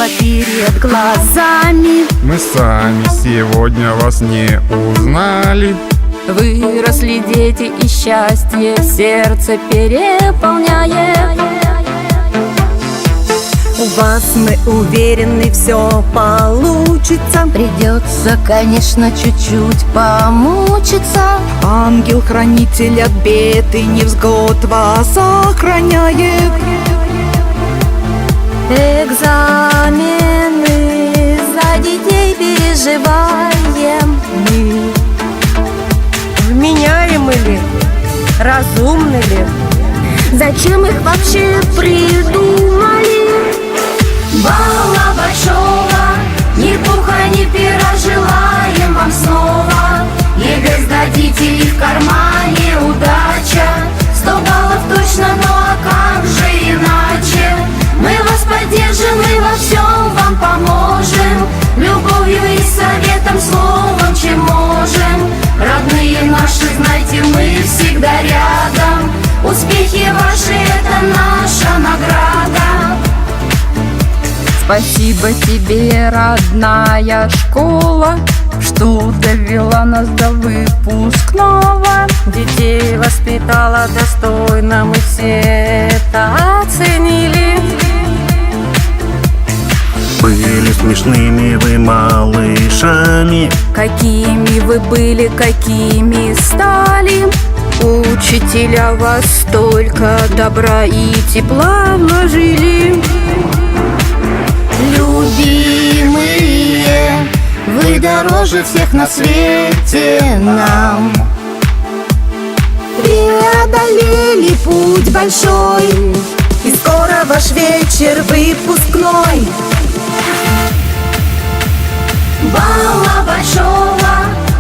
зеркало перед глазами. Мы сами сегодня вас не узнали. Выросли дети, и счастье сердце переполняет. У вас мы уверены, все получится. Придется, конечно, чуть-чуть помучиться. Ангел-хранитель от бед и невзгод вас охраняет. Экзамены за детей переживаем мы. Вменяемы ли? Разумны ли? Зачем их вообще придумали? Балла большого, ни пуха, ни пера, желаем вам снова. ЕГЭ сдадите и в кармане удача. 100 баллов точно, ну а как же иначе? Мы вас поддержим и во всем вам поможем. Любовью и советом, словом, чем можем. Родные наши, знайте, мы всегда рядом. Успехи ваши — это наша награда. Спасибо тебе, родная школа, что довела нас до выпускного. Детей воспитала достойно, мы все это оценили. Были смешными вы малышами. Какими вы были, какими стали. Учителя вас столько добра и тепла вложили. Любимые, вы дороже всех на свете нам. Преодолели путь большой, И скоро ваш вечер выпускной. Балла большого,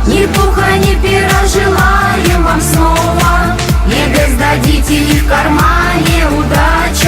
ни пуха, ни пера, желаем вам снова. ЕГЭ сдадите и в кармане удача.